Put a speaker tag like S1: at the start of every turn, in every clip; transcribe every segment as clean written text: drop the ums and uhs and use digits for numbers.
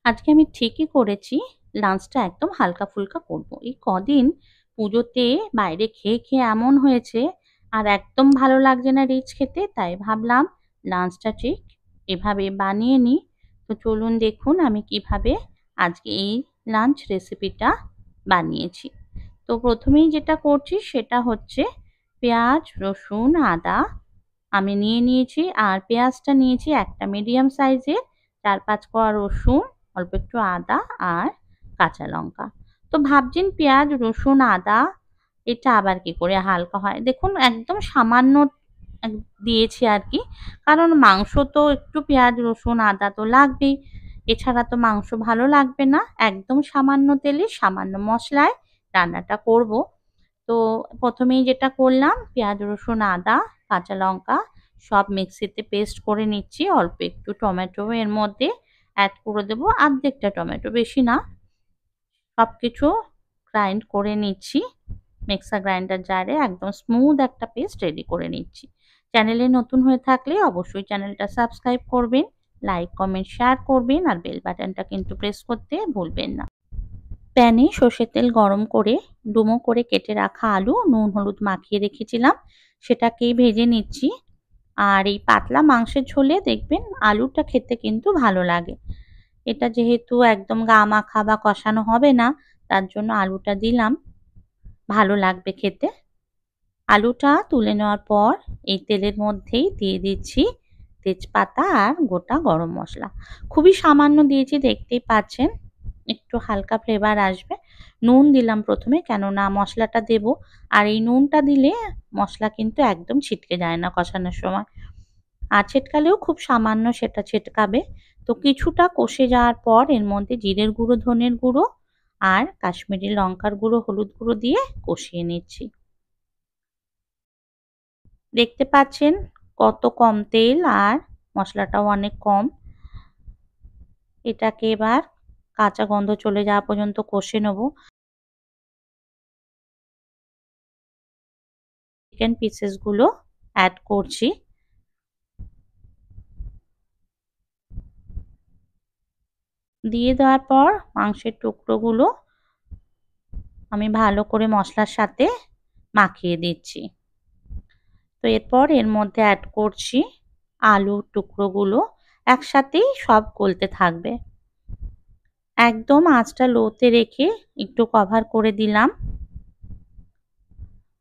S1: আজকে আমি ঠিকই করেছি, লাঞ্চটা একদম হালকা ফুলকা করব। এই কদিন পুজোতে বাইরে খেয়ে খেয়ে এমন হয়েছে, আর একদম ভালো লাগছে না রিচ খেতে, তাই ভাবলাম লাঞ্চটা ঠিক এভাবে বানিয়ে নিই। তো চলুন দেখুন আমি কিভাবে আজকে এই লাঞ্চ রেসিপিটা বানিয়েছি। তো প্রথমেই যেটা করছি সেটা হচ্ছে পেঁয়াজ, রসুন, আদা আমি নিয়ে নিয়েছি। আর পেঁয়াজটা নিয়েছি একটা মিডিয়াম সাইজের, 4-5 কোয়া রসুন, অল্প একটু আদা আর কাঁচা লঙ্কা। তো ভাবছেন পেঁয়াজ, রসুন, আদা এটা আবার কি করে হালকা হয়? দেখুন একদম সামান্য দিয়েছি আর কি, কারণ মাংস তো একটু পেঁয়াজ, রসুন, আদা তো লাগবেই। এছাড়া তো মাংস ভালো লাগবে না। একদম সামান্য তেলে সামান্য মশলায় রান্নাটা করব। তো প্রথমেই যেটা করলাম, পেঁয়াজ, রসুন, আদা, কাঁচা লঙ্কা সব মিক্সিতে পেস্ট করে নিচ্ছি। অল্প একটু টমেটো এর মধ্যে অ্যাড করে দেবো, অর্ধেকটা টমেটো, বেশি না। সবকিছু গ্রাইন্ড করে নিচ্ছি মিক্সার গ্রাইন্ডার জারে, একদম স্মুথ একটা পেস্ট রেডি করে নিচ্ছি। চ্যানেলে নতুন হয়ে থাকলে অবশ্যই চ্যানেলটা সাবস্ক্রাইব করবেন, লাইক, কমেন্ট, শেয়ার করবেন আর বেল বাটনটা কিন্তু প্রেস করতে ভুলবেন না। প্যানে সর্ষের তেল গরম করে ডুমো করে কেটে রাখা আলু নুন হলুদ মাখিয়ে রেখেছিলাম, সেটাকেই ভেজে নিচ্ছি। আর এই পাতলা মাংসের ঝোলে দেখবেন আলুটা খেতে কিন্তু ভালো লাগে। এটা যেহেতু একদম গা মাখা বা কষানো হবে না, তার জন্য আলুটা দিলাম, ভালো লাগবে খেতে। আলুটা তুলে নেওয়ার পর এই তেলের মধ্যেই দিয়ে দিচ্ছি তেজপাতা আর গোটা গরম মশলা। খুবই সামান্য দিয়েছি, দেখতেই পাচ্ছেন, একটু হালকা ফ্লেভার আসবে। নুন দিলাম প্রথমে, কেননা মশলাটা দেব। আর এই নুনটা দিলে মশলা কিন্তু একদম ছিটকে যায় না কষানোর সময়। আর ছিটকালেও খুব সামান্য সেটা ছিটকাবে। তো কিছুটা কষে যাওয়ার পর এর মধ্যে জিরের গুঁড়ো, ধনের গুঁড়ো আর কাশ্মীরি লঙ্কার গুঁড়ো, হলুদ গুঁড়ো দিয়ে কষিয়ে নিচ্ছি। দেখতে পাচ্ছেন কত কম তেল, আর মশলাটাও অনেক কম। এটাকে এবার কাঁচা গন্ধ চলে যাওয়া পর্যন্ত কষে নেব। চিকেন পিসেস গুলো অ্যাড করছি। দিয়ে দেওয়ার পর মাংসের টুকরোগুলো আমি ভালো করে মশলার সাথে মাখিয়ে দিচ্ছি। তো এরপর এর মধ্যে অ্যাড করছি আলুর টুকরোগুলো, একসাথেই সব গলতে থাকবে। একদম আঁচটা লোতে রেখে একটু কভার করে দিলাম।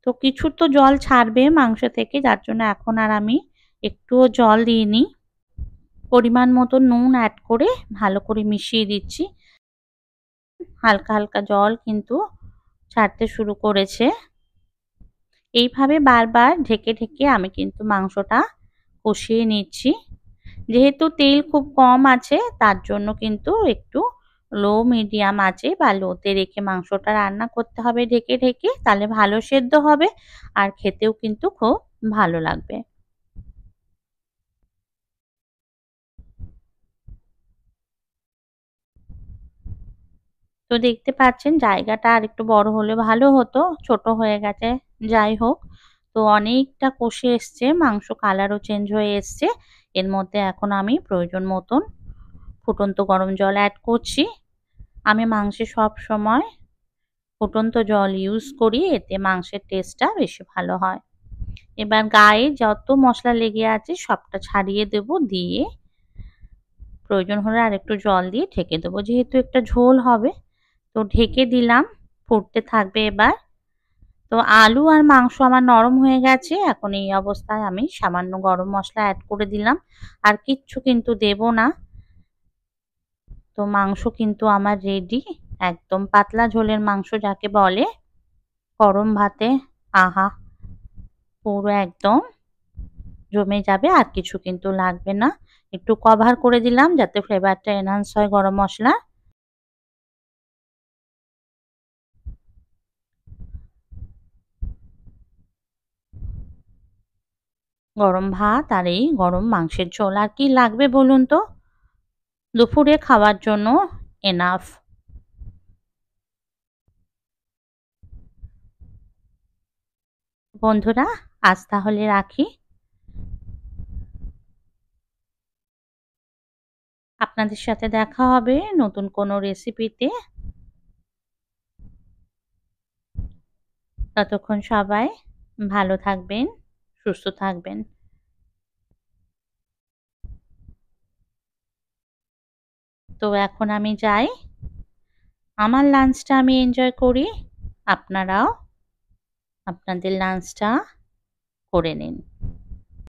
S1: তো কিছু তো জল ছাড়বে মাংস থেকে, যার জন্য এখন আর আমি একটুও জল দিইনি। পরিমাণ মতো নুন অ্যাড করে ভালো করে মিশিয়ে দিচ্ছি। হালকা হালকা জল কিন্তু ছাড়তে শুরু করেছে। এইভাবে বারবার ঢেকে ঢেকে আমি কিন্তু মাংসটা কষিয়ে নিচ্ছি। যেহেতু তেল খুব কম আছে, তার জন্য কিন্তু একটু লো মিডিয়াম আঁচে বা লোতে রেখে মাংসটা রান্না করতে হবে ঢেকে ঢেকে, তাহলে ভালো সেদ্ধ হবে আর খেতেও কিন্তু খুব ভালো লাগবে। তো দেখতে পাচ্ছেন জায়গাটা আর একটু বড় হলে ভালো হতো, ছোট হয়ে গেছে। যাই হোক, তো অনেকটা কষে এসছে, মাংস কালারও চেঞ্জ হয়ে এসছে। এর মধ্যে এখন আমি প্রয়োজন মতন ফুটন্ত গরম জল অ্যাড করছি। আমি মাংসে সব সময় ফুটন্ত জল ইউজ করি, এতে মাংসের টেস্টটা বেশি ভালো হয়। এবার গায়ে যত মশলা লেগে আছে সবটা ছাড়িয়ে দেব, দিয়ে প্রয়োজন হলে আর একটু জল দিয়ে ঢেকে দেবো, যেহেতু একটা ঝোল হবে। তো ঢেকে দিলাম, ফুটতে থাকবে এবার। তো আলু আর মাংস আমার নরম হয়ে গেছে, এখন এই অবস্থায় আমি সামান্য গরম মশলা অ্যাড করে দিলাম। আর কিচ্ছু কিন্তু দেব না। তো মাংস কিন্তু আমার রেডি, একদম পাতলা ঝোলের মাংস যাকে বলে। গরম ভাতে আহা, পুরো একদম জমে যাবে, আর কিছু কিন্তু লাগবে না। একটু কভার করে দিলাম যাতে ফ্লেভারটা এনহান্স হয় গরম মশলা। গরম ভাত আর এই গরম মাংসের ঝোল আর কি লাগবে বলুন তো? দুপুরে খাওয়ার জন্য এনাফ। বন্ধুরা, আজ তাহলে রাখি। আপনাদের সাথে দেখা হবে নতুন কোনো রেসিপিতে। ততক্ষণ সবাই ভালো থাকবেন, সুস্থ থাকবেন। তো এখন আমি যাই। আমার লাঞ্চটা আমি এনজয় করি। আপনারাও আপনাদের লাঞ্চটা করে নিন।